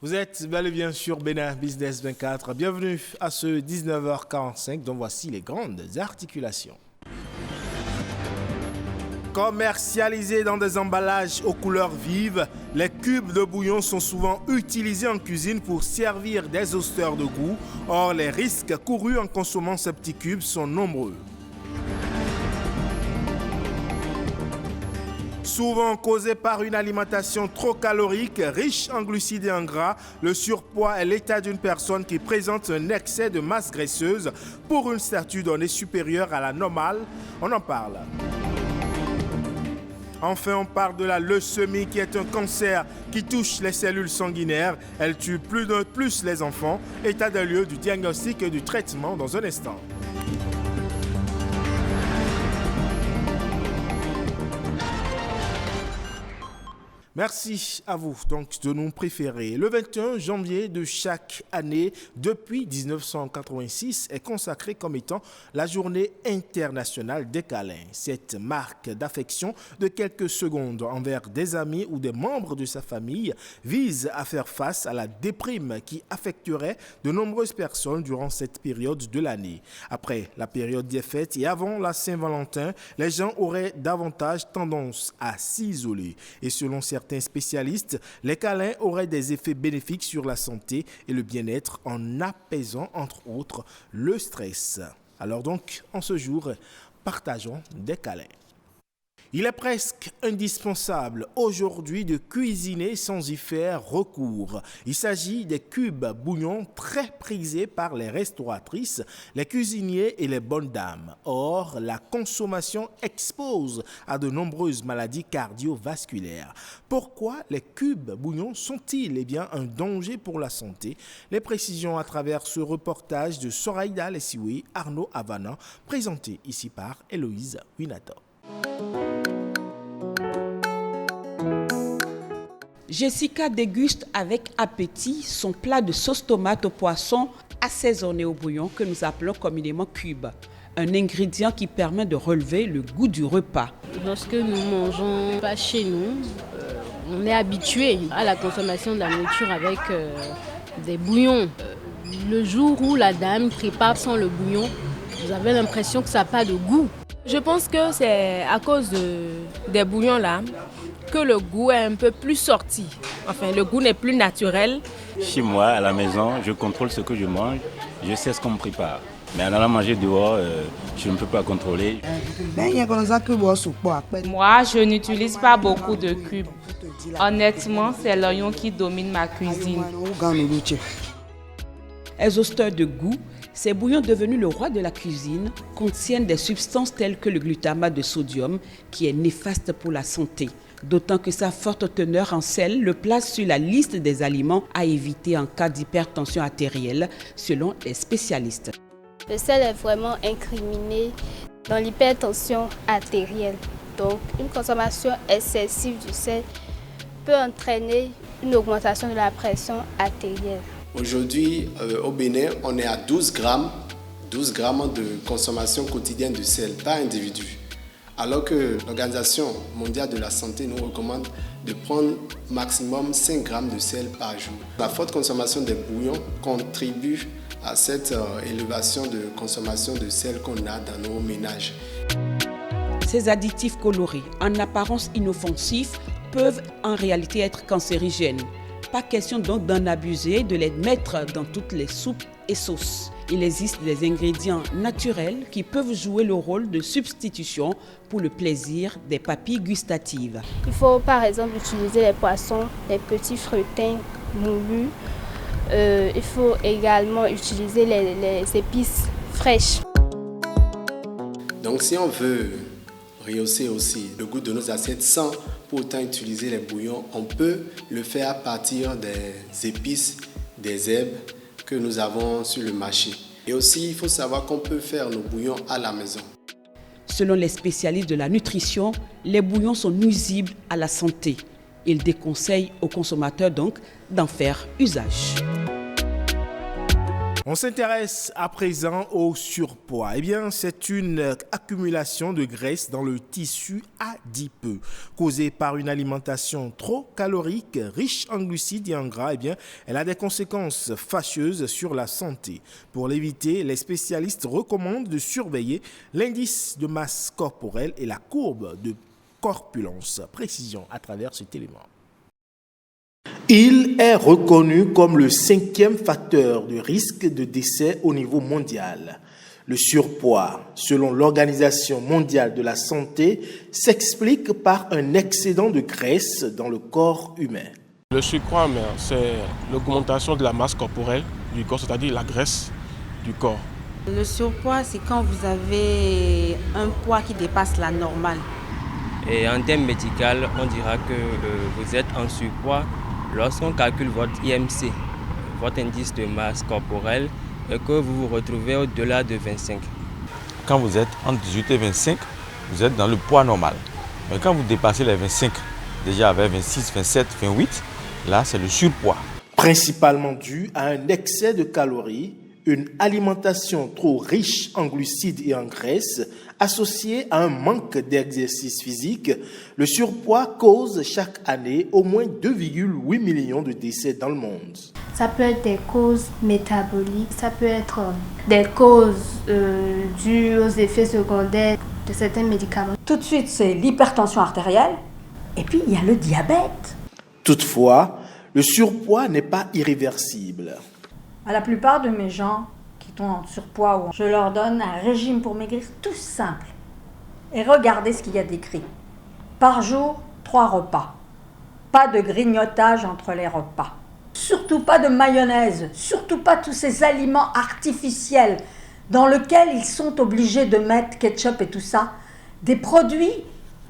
Vous êtes bel et bien sur Bénin Business 24. Bienvenue à ce 19h45 dont voici les grandes articulations. Commercialisés dans des emballages aux couleurs vives, les cubes de bouillon sont souvent utilisés en cuisine pour servir des oysters de goût. Or, les risques courus en consommant ces petits cubes sont nombreux. Souvent causé par une alimentation trop calorique, riche en glucides et en gras, le surpoids est l'état d'une personne qui présente un excès de masse graisseuse pour une statut donnée supérieure à la normale. On en parle. Enfin, on parle de la leucémie qui est un cancer qui touche les cellules sanguinaires. Elle tue plus les enfants. État des lieux du diagnostic et du traitement dans un instant. Merci à vous donc de nous préférer. Le 21 janvier de chaque année, depuis 1986, est consacré comme étant la journée internationale des câlins. Cette marque d'affection de quelques secondes envers des amis ou des membres de sa famille vise à faire face à la déprime qui affecterait de nombreuses personnes durant cette période de l'année. Après la période des fêtes et avant la Saint-Valentin, les gens auraient davantage tendance à s'isoler. Et selon certains spécialistes, les câlins auraient des effets bénéfiques sur la santé et le bien-être en apaisant, entre autres, le stress. Alors donc, en ce jour, partageons des câlins. Il est presque indispensable aujourd'hui de cuisiner sans y faire recours. Il s'agit des cubes bouillons très prisés par les restauratrices, les cuisiniers et les bonnes dames. Or, la consommation expose à de nombreuses maladies cardiovasculaires. Pourquoi les cubes bouillons sont-ils un danger pour la santé? Les précisions à travers ce reportage de Soraïda Lessiwi, Arnaud Havana, présenté ici par Héloïse Winato. Jessica déguste avec appétit son plat de sauce tomate au poisson assaisonné au bouillon que nous appelons communément cube. Un ingrédient qui permet de relever le goût du repas. Lorsque nous mangeons pas chez nous, on est habitué à la consommation de la nourriture avec des bouillons. Le jour où la dame prépare sans le bouillon, vous avez l'impression que ça n'a pas de goût. Je pense que c'est à cause des bouillons là que le goût est un peu plus sorti. Enfin, le goût n'est plus naturel. Chez moi, à la maison, je contrôle ce que je mange, je sais ce qu'on me prépare. Mais en allant manger dehors, je ne peux pas contrôler. Moi, je n'utilise pas beaucoup de cubes. Honnêtement, c'est l'oignon qui domine ma cuisine. Exhausteur de goût, ces bouillons devenus le roi de la cuisine contiennent des substances telles que le glutamate de sodium qui est néfaste pour la santé. D'autant que sa forte teneur en sel le place sur la liste des aliments à éviter en cas d'hypertension artérielle, selon les spécialistes. Le sel est vraiment incriminé dans l'hypertension artérielle. Donc, une consommation excessive du sel peut entraîner une augmentation de la pression artérielle. Aujourd'hui, au Bénin, on est à 12 grammes de consommation quotidienne de sel par individu. Alors que l'Organisation mondiale de la santé nous recommande de prendre maximum 5 grammes de sel par jour. La forte consommation des bouillons contribue à cette élévation de consommation de sel qu'on a dans nos ménages. Ces additifs colorés, en apparence inoffensifs, peuvent en réalité être cancérigènes. Pas question donc d'en abuser, de les mettre dans toutes les soupes et sauces. Il existe des ingrédients naturels qui peuvent jouer le rôle de substitution pour le plaisir des papilles gustatives. Il faut par exemple utiliser les poissons, les petits frettins moulus. Il faut également utiliser les épices fraîches. Donc si on veut rehausser aussi le goût de nos assiettes sans pour autant utiliser les bouillons, on peut le faire à partir des épices, des herbes que nous avons sur le marché. Et aussi, il faut savoir qu'on peut faire nos bouillons à la maison. Selon les spécialistes de la nutrition, les bouillons sont nuisibles à la santé. Ils déconseillent aux consommateurs donc d'en faire usage. On s'intéresse à présent au surpoids. Eh bien, c'est une accumulation de graisse dans le tissu adipeux causée par une alimentation trop calorique, riche en glucides et en gras. Eh bien, elle a des conséquences fâcheuses sur la santé. Pour l'éviter, les spécialistes recommandent de surveiller l'indice de masse corporelle et la courbe de corpulence. Précision à travers cet élément. Il est reconnu comme le 5e facteur de risque de décès au niveau mondial. Le surpoids, selon l'Organisation mondiale de la santé, s'explique par un excédent de graisse dans le corps humain. Le surpoids, c'est l'augmentation de la masse corporelle du corps, c'est-à-dire la graisse du corps. Le surpoids, c'est quand vous avez un poids qui dépasse la normale. Et en termes médicaux, on dira que vous êtes en surpoids lorsqu'on calcule votre IMC, votre indice de masse corporelle, et que vous vous retrouvez au-delà de 25. Quand vous êtes entre 18 et 25, vous êtes dans le poids normal. Mais quand vous dépassez les 25, déjà avec 26, 27, 28, là c'est le surpoids. Principalement dû à un excès de calories, une alimentation trop riche en glucides et en graisses, associée à un manque d'exercice physique, le surpoids cause chaque année au moins 2,8 millions de décès dans le monde. Ça peut être des causes métaboliques, ça peut être des causes dues aux effets secondaires de certains médicaments. Tout de suite, c'est l'hypertension artérielle et puis il y a le diabète. Toutefois, le surpoids n'est pas irréversible. À la plupart de mes gens qui sont en surpoids, je leur donne un régime pour maigrir tout simple. Et regardez ce qu'il y a décrit. Par jour, 3 repas. Pas de grignotage entre les repas. Surtout pas de mayonnaise. Surtout pas tous ces aliments artificiels dans lesquels ils sont obligés de mettre ketchup et tout ça. Des produits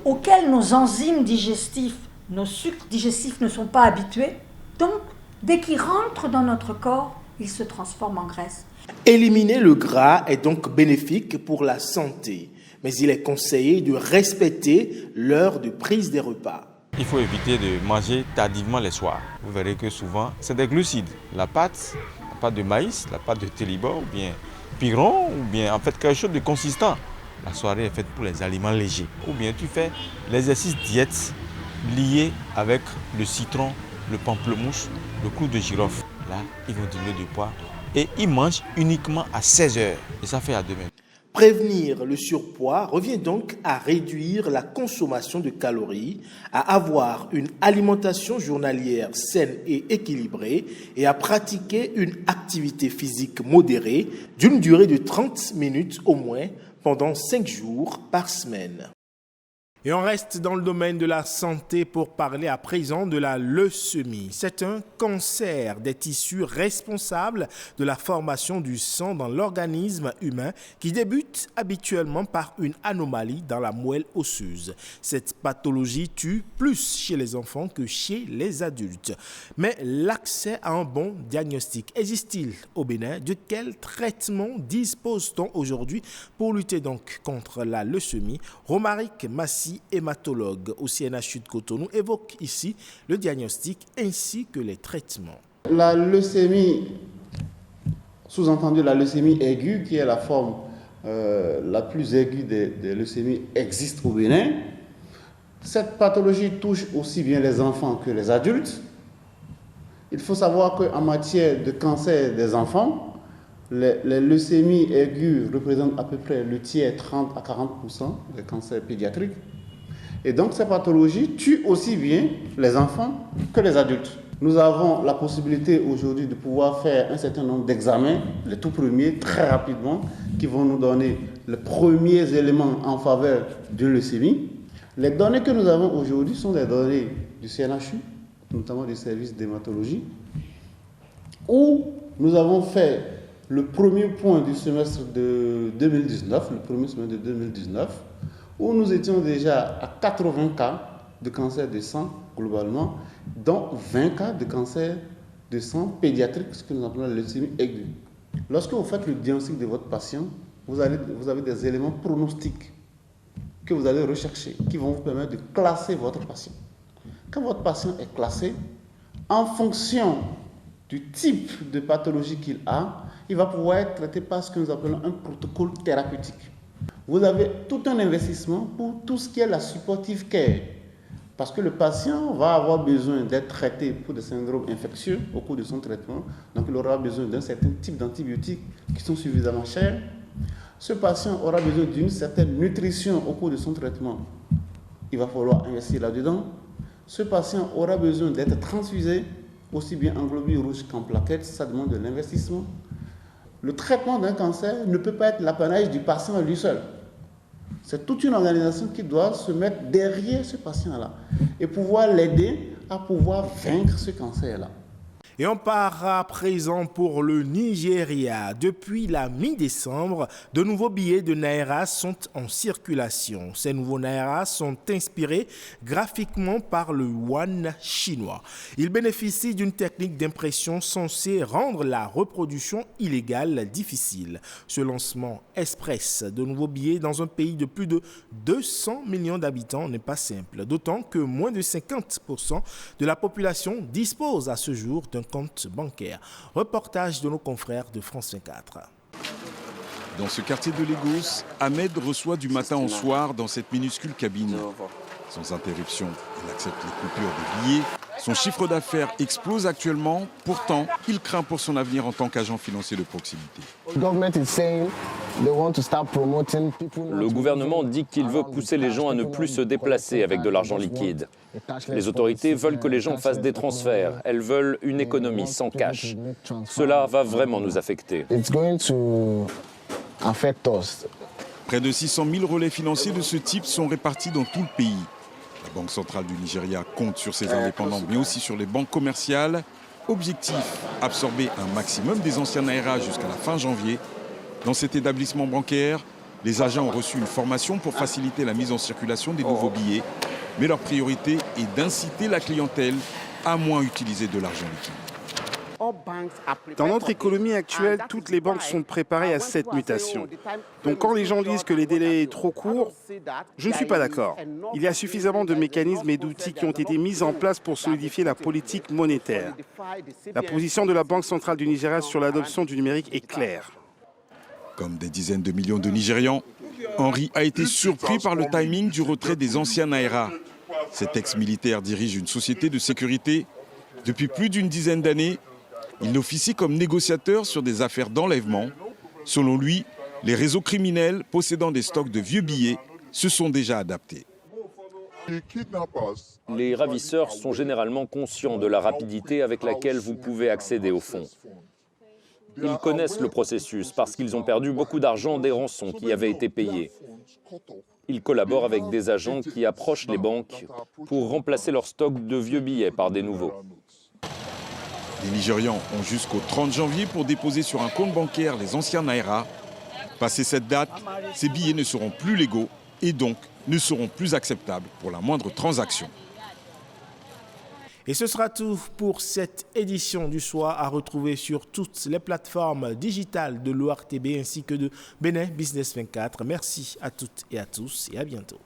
auxquels nos enzymes digestifs, nos sucres digestifs ne sont pas habitués. Donc, dès qu'ils rentrent dans notre corps, ils se transforment en graisse. Éliminer le gras est donc bénéfique pour la santé, mais il est conseillé de respecter l'heure de prise des repas. Il faut éviter de manger tardivement les soirs. Vous verrez que souvent, c'est des glucides. La pâte de maïs, la pâte de télibor, ou bien piron, ou bien en fait quelque chose de consistant. La soirée est faite pour les aliments légers. Ou bien tu fais l'exercice diète lié avec le citron, le pamplemousse, le clou de girofle. Là, ils vont diminuer du poids et ils mangent uniquement à 16 heures. Et ça fait à demain. Prévenir le surpoids revient donc à réduire la consommation de calories, à avoir une alimentation journalière saine et équilibrée et à pratiquer une activité physique modérée d'une durée de 30 minutes au moins pendant 5 jours par semaine. Et on reste dans le domaine de la santé pour parler à présent de la leucémie. C'est un cancer des tissus responsable de la formation du sang dans l'organisme humain qui débute habituellement par une anomalie dans la moelle osseuse. Cette pathologie tue plus chez les enfants que chez les adultes. Mais l'accès à un bon diagnostic existe-t-il au Bénin? De quel traitement dispose-t-on aujourd'hui pour lutter donc contre la leucémie? Romaric Massi, hématologue au CNHU de Cotonou, évoque ici le diagnostic ainsi que les traitements. La leucémie, sous-entendu la leucémie aiguë, qui est la forme la plus aiguë des leucémies, existe au Bénin. Cette pathologie touche aussi bien les enfants que les adultes. Il faut savoir qu'en matière de cancer des enfants, les leucémies aiguës représentent à peu près le tiers, 30 à 40% des cancers pédiatriques. Et donc, ces pathologies tuent aussi bien les enfants que les adultes. Nous avons la possibilité aujourd'hui de pouvoir faire un certain nombre d'examens, les tout premiers, très rapidement, qui vont nous donner les premiers éléments en faveur d'une leucémie. Les données que nous avons aujourd'hui sont des données du CNHU, notamment du service d'hématologie, où nous avons fait le premier point du semestre de 2019, le premier semestre de 2019, où nous étions déjà à 80 cas de cancer de sang globalement, dont 20 cas de cancer de sang pédiatrique, ce que nous appelons la leucémie aiguë. Lorsque vous faites le diagnostic de votre patient, vous avez des éléments pronostiques que vous allez rechercher, qui vont vous permettre de classer votre patient. Quand votre patient est classé, en fonction du type de pathologie qu'il a, il va pouvoir être traité par ce que nous appelons un protocole thérapeutique. Vous avez tout un investissement pour tout ce qui est la supportive care. Parce que le patient va avoir besoin d'être traité pour des syndromes infectieux au cours de son traitement. Donc il aura besoin d'un certain type d'antibiotiques qui sont suffisamment chers. Ce patient aura besoin d'une certaine nutrition au cours de son traitement. Il va falloir investir là-dedans. Ce patient aura besoin d'être transfusé, aussi bien en globules rouges qu'en plaquettes. Ça demande de l'investissement. Le traitement d'un cancer ne peut pas être l'apanage du patient lui seul. C'est toute une organisation qui doit se mettre derrière ce patient-là et pouvoir l'aider à pouvoir vaincre ce cancer-là. Et on part à présent pour le Nigeria. Depuis la mi-décembre, de nouveaux billets de Naira sont en circulation. Ces nouveaux Naira sont inspirés graphiquement par le yuan chinois. Ils bénéficient d'une technique d'impression censée rendre la reproduction illégale difficile. Ce lancement express de nouveaux billets dans un pays de plus de 200 millions d'habitants n'est pas simple. D'autant que moins de 50% de la population dispose à ce jour d'un compte bancaire. Reportage de nos confrères de France 24. Dans ce quartier de Lagos, Ahmed reçoit du matin au soir dans cette minuscule cabine. Sans interruption, il accepte les coupures de billets. Son chiffre d'affaires explose actuellement. Pourtant, il craint pour son avenir en tant qu'agent financier de proximité. Le gouvernement dit qu'il veut pousser les gens à ne plus se déplacer avec de l'argent liquide. Les autorités veulent que les gens fassent des transferts. Elles veulent une économie sans cash. Cela va vraiment nous affecter. Près de 600 000 relais financiers de ce type sont répartis dans tout le pays. La Banque centrale du Nigeria compte sur ses indépendants, mais aussi sur les banques commerciales. Objectif, absorber un maximum des anciens Naira jusqu'à la fin janvier. Dans cet établissement bancaire, les agents ont reçu une formation pour faciliter la mise en circulation des nouveaux billets. Mais leur priorité est d'inciter la clientèle à moins utiliser de l'argent liquide. Dans notre économie actuelle, toutes les banques sont préparées à cette mutation. Donc quand les gens disent que les délais sont trop courts, je ne suis pas d'accord. Il y a suffisamment de mécanismes et d'outils qui ont été mis en place pour solidifier la politique monétaire. La position de la Banque centrale du Nigeria sur l'adoption du numérique est claire. Comme des dizaines de millions de Nigérians, Henry a été surpris par le timing du retrait des anciens Naira. Cet ex-militaire dirige une société de sécurité. Depuis plus d'une dizaine d'années, il officie comme négociateur sur des affaires d'enlèvement. Selon lui, les réseaux criminels possédant des stocks de vieux billets se sont déjà adaptés. Les ravisseurs sont généralement conscients de la rapidité avec laquelle vous pouvez accéder aux fonds. Ils connaissent le processus parce qu'ils ont perdu beaucoup d'argent des rançons qui avaient été payées. Ils collaborent avec des agents qui approchent les banques pour remplacer leur stock de vieux billets par des nouveaux. Les Nigérians ont jusqu'au 30 janvier pour déposer sur un compte bancaire les anciens Naira. Passé cette date, ces billets ne seront plus légaux et donc ne seront plus acceptables pour la moindre transaction. Et ce sera tout pour cette édition du soir à retrouver sur toutes les plateformes digitales de l'ORTB ainsi que de Bénin Business 24. Merci à toutes et à tous et à bientôt.